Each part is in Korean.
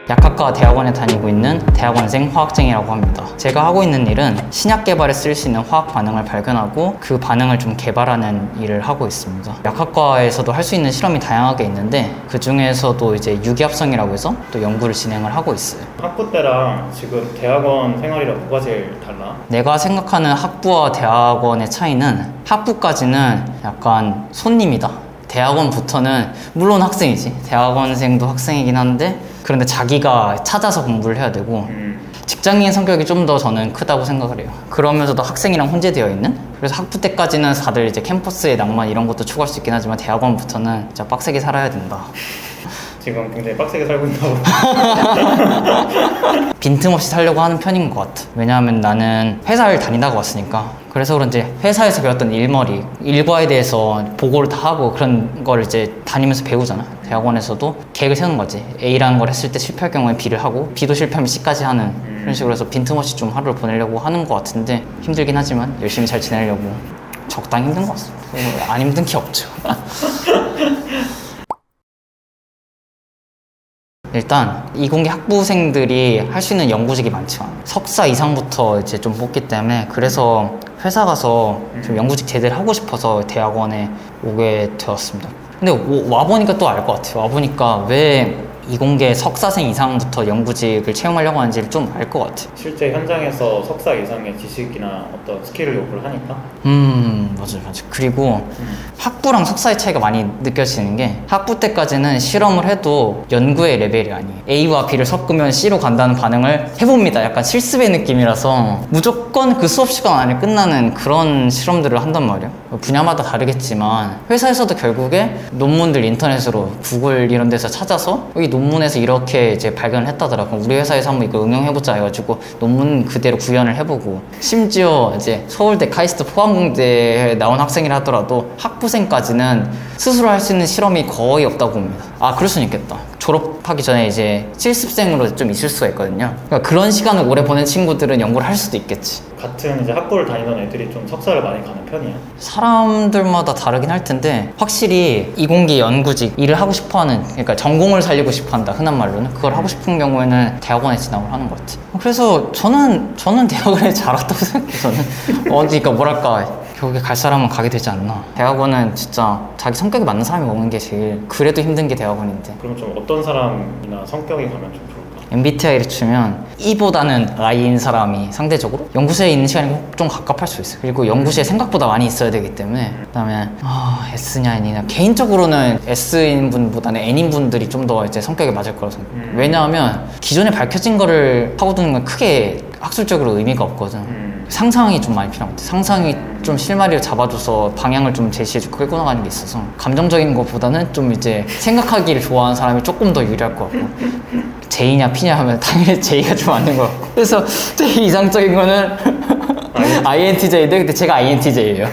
약학과 대학원에 다니고 있는 대학원생 화학쟁이라고 합니다. 제가 하고 있는 일은 신약 개발에 쓸 수 있는 화학 반응을 발견하고 그 반응을 좀 개발하는 일을 하고 있습니다. 약학과에서도 할 수 있는 실험이 다양하게 있는데 그 중에서도 이제 유기합성이라고 해서 또 연구를 진행을 하고 있어요. 학부 때랑 지금 대학원 생활이랑 뭐가 제일 달라? 내가 생각하는 학부와 대학원의 차이는 학부까지는 약간 손님이다. 대학원부터는 물론 학생이지. 대학원생도 학생이긴 한데 그런데 자기가 찾아서 공부를 해야 되고 직장인 성격이 좀 더 저는 크다고 생각을 해요. 그러면서도 학생이랑 혼재되어 있는? 그래서 학부 때까지는 다들 이제 캠퍼스의 낭만 이런 것도 추구할 수 있긴 하지만 대학원부터는 진짜 빡세게 살아야 된다. 지금 굉장히 빡세게 살고 있다고. 빈틈없이 살려고 하는 편인 것 같아. 왜냐하면 나는 회사를 다니다가 왔으니까. 그래서 그런지 회사에서 배웠던 일머리, 일과에 대해서 보고를 다 하고 그런 걸 이제 다니면서 배우잖아. 대학원에서도 계획을 세우는 거지. A라는 걸 했을 때 실패할 경우에 B를 하고 B도 실패하면 C까지 하는 그런 식으로 해서 빈틈없이 좀 하루를 보내려고 하는 것 같은데 힘들긴 하지만 열심히 잘 지내려고 적당히 힘든 것 같습니다. 안 힘든 게 없죠. 일단 이공계 학부생들이 할 수 있는 연구직이 많지 않아요. 석사 이상부터 이제 좀 뽑기 때문에 그래서 회사 가서 좀 연구직 제대로 하고 싶어서 대학원에 오게 되었습니다. 근데 와보니까 또 알 것 같아요. 와보니까 왜 이공계 석사생 이상부터 연구직을 채용하려고 하는지를 좀 알 것 같아요. 실제 현장에서 석사 이상의 지식이나 어떤 스킬을 요구를 하니까? 맞아요. 그리고 학부랑 석사의 차이가 많이 느껴지는 게 학부 때까지는 실험을 해도 연구의 레벨이 아니에요. A와 B를 섞으면 C로 간다는 반응을 해봅니다. 약간 실습의 느낌이라서 무조건 그 수업 시간 안에 끝나는 그런 실험들을 한단 말이에요. 분야마다 다르겠지만 회사에서도 결국에 논문들 인터넷으로 구글 이런 데서 찾아서 여기 논문에서 이렇게 이제 발견을 했다더라. 그럼 우리 회사에서 한번 이거 응용해보자 해가지고 논문 그대로 구현을 해보고 심지어 이제 서울대 카이스트 포항공대에 나온 학생이라 하더라도 학부생까지는 스스로 할 수 있는 실험이 거의 없다고 봅니다. 아, 그럴 수는 있겠다. 졸업하기 전에 이제 실습생으로 좀 있을 수가 있거든요. 그러니까 그런 시간을 오래 보낸 친구들은 연구를 할 수도 있겠지. 같은 이제 학부를 다니던 애들이 좀 석사를 많이 가는 편이야? 사람들마다 다르긴 할 텐데 확실히 이공계 연구직 일을 하고 싶어하는 그러니까 전공을 살리고 싶어한다 흔한 말로는 그걸 하고 싶은 경우에는 대학원에 진학을 하는 것 같아요. 그래서 저는 대학원에 잘 왔다고 생각해요. 저는 그러니까 뭐랄까 결국에 갈 사람은 가게 되지 않나. 대학원은 진짜 자기 성격에 맞는 사람이 오는 게 제일 그래도 힘든 게 대학원인데. 그럼 좀 어떤 사람이나 성격이 가면 좀 좋을까? MBTI를 치면 E보다는 I인 사람이 상대적으로 연구소에 있는 시간이 좀 갑갑할 수 있어요. 그리고 연구실에 생각보다 많이 있어야 되기 때문에 그다음에 S냐 N이냐 개인적으로는 S인 분보다는 N인 분들이 좀 더 이제 성격에 맞을 거라고 생각해요. 왜냐하면 기존에 밝혀진 거를 파고드는 건 크게 학술적으로 의미가 없거든. 상상이 좀 많이 필요한 것 같아. 상상이 좀 실마리를 잡아줘서 방향을 좀 제시해주고 끌고 나가는 게 있어서 감정적인 것보다는 좀 이제 생각하기를 좋아하는 사람이 조금 더 유리할 것 같고 J냐 P냐 하면 당연히 J가 좀 맞는 것 같고 그래서 제일 이상적인 거는 INTJ인데 근데 제가 INTJ예요.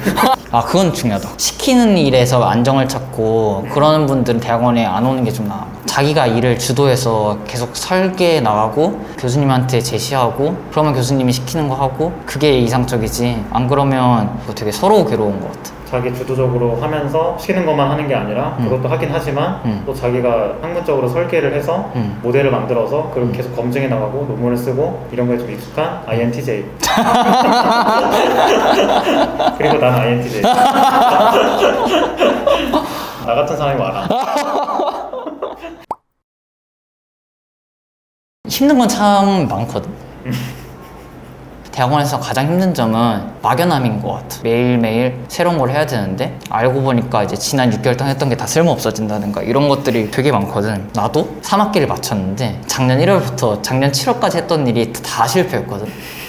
아, 그건 중요하다. 시키는 일에서 안정을 찾고 그러는 분들은 대학원에 안 오는 게 좀 나아. 자기가 일을 주도해서 계속 설계해 나가고 교수님한테 제시하고 그러면 교수님이 시키는 거 하고 그게 이상적이지. 안 그러면 그거 되게 서로 괴로운 것 같아. 자기 주도적으로 하면서 시키는 것만 하는 게 아니라 그것도 하긴 하지만 또 자기가 학문적으로 설계를 해서 모델을 만들어서 그걸 계속 검증해 나가고 논문을 쓰고 이런 거에 좀 익숙한 INTJ. 그리고 난 INTJ. 나 같은 사람이 많아. 힘든 건 참 많거든. 대학원에서 가장 힘든 점은 막연함인 것 같아. 매일매일 새로운 걸 해야 되는데 알고 보니까 이제 지난 6개월 동안 했던 게 다 쓸모 없어진다든가 이런 것들이 되게 많거든. 나도 3학기를 마쳤는데 작년 1월부터 작년 7월까지 했던 일이 다 실패였거든.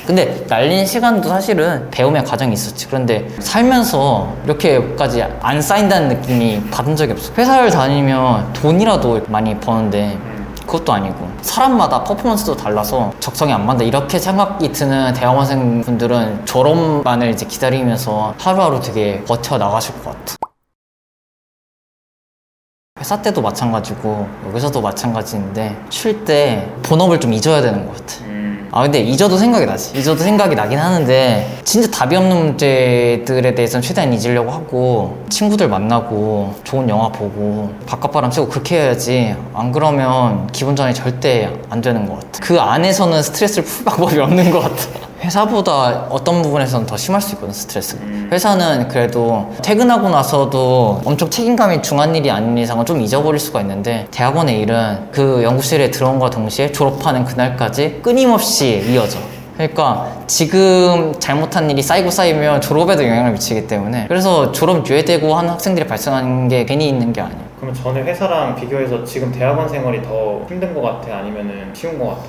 근데 날린 시간도 사실은 배움의 과정이 있었지. 그런데 살면서 이렇게까지 안 쌓인다는 느낌이 받은 적이 없어. 회사를 다니면 돈이라도 많이 버는데 그것도 아니고 사람마다 퍼포먼스도 달라서 적성이 안 맞는다 이렇게 생각이 드는 대학원생 분들은 졸업만을 이제 기다리면서 하루하루 되게 버텨나가실 것 같아. 회사 때도 마찬가지고 여기서도 마찬가지인데 쉴 때 본업을 좀 잊어야 되는 것 같아. 근데 잊어도 생각이 나지. 잊어도 생각이 나긴 하는데 진짜 답이 없는 문제들에 대해서는 최대한 잊으려고 하고 친구들 만나고 좋은 영화 보고 바깥바람 쐬고 그렇게 해야지. 안 그러면 기분 전환이 절대 안 되는 것 같아. 그 안에서는 스트레스를 풀 방법이 없는 것 같아. 회사보다 어떤 부분에서는 더 심할 수 있거든, 스트레스가. 회사는 그래도 퇴근하고 나서도 엄청 책임감이 중한 일이 아닌 이상은 좀 잊어버릴 수가 있는데, 대학원의 일은 그 연구실에 들어온과 동시에 졸업하는 그날까지 끊임없이 이어져. 그러니까 지금 잘못한 일이 쌓이고 쌓이면 졸업에도 영향을 미치기 때문에, 그래서 졸업 유예되고 하는 학생들이 발생하는 게 괜히 있는 게 아니에요. 그러면 전에 회사랑 비교해서 지금 대학원 생활이 더 힘든 것 같아? 아니면 쉬운 것 같아?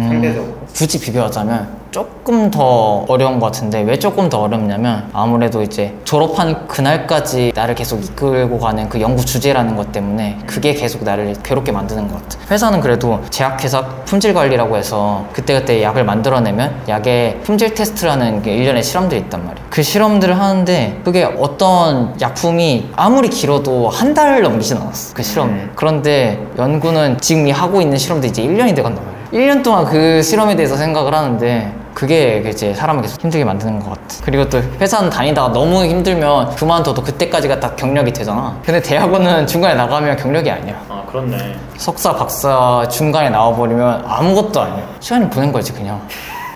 상대적으로? 굳이 비교하자면 조금 더 어려운 것 같은데, 왜 조금 더 어렵냐면 아무래도 이제 졸업한 그날까지 나를 계속 이끌고 가는 그 연구 주제라는 것 때문에 그게 계속 나를 괴롭게 만드는 것 같아. 회사는 그래도 제약회사 품질관리라고 해서 그때그때 약을 만들어내면 약의 품질 테스트라는 게 1년에 실험들이 있단 말이야. 그 실험들을 하는데 그게 어떤 약품이 아무리 길어도 한 달 넘기진 않았어, 그 실험이. 그런데 연구는 지금 하고 있는 실험도 이제 1년이 돼간단 말이야. 1년 동안 그 실험에 대해서 생각을 하는데 그게 이제 사람을 계속 힘들게 만드는 것 같아. 그리고 또 회사는 다니다가 너무 힘들면 그만둬도 그때까지가 딱 경력이 되잖아. 근데 대학원은 중간에 나가면 경력이 아니야. 아, 그렇네. 석사, 박사 중간에 나와버리면 아무것도 아니야. 시간을 보낸 거지, 그냥.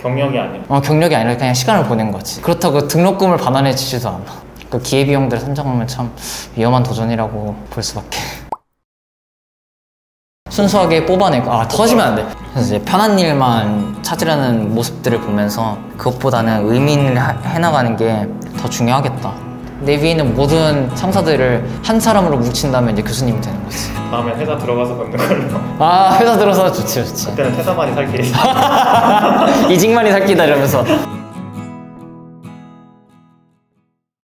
경력이 아니라. 경력이 아니라 그냥 시간을 보낸 거지. 그렇다고 등록금을 반환해 주지도 않아. 그 기회비용들을 선정하면 참 위험한 도전이라고 볼 수밖에. 순수하게 뽑아내고 터지면 안 돼. 그래서 이제 편한 일만 찾으려는 모습들을 보면서 그것보다는 의미 있는 일을 해나가는 게 더 중요하겠다. 내 위에 있는 모든 상사들을 한 사람으로 뭉친다면 이제 교수님이 되는 거지. 다음에 회사 들어가서 걷는 걸로. 회사 들어서 좋지. 그때는 퇴사만이 살 길이 있어. 이직만이 살기다 이러면서.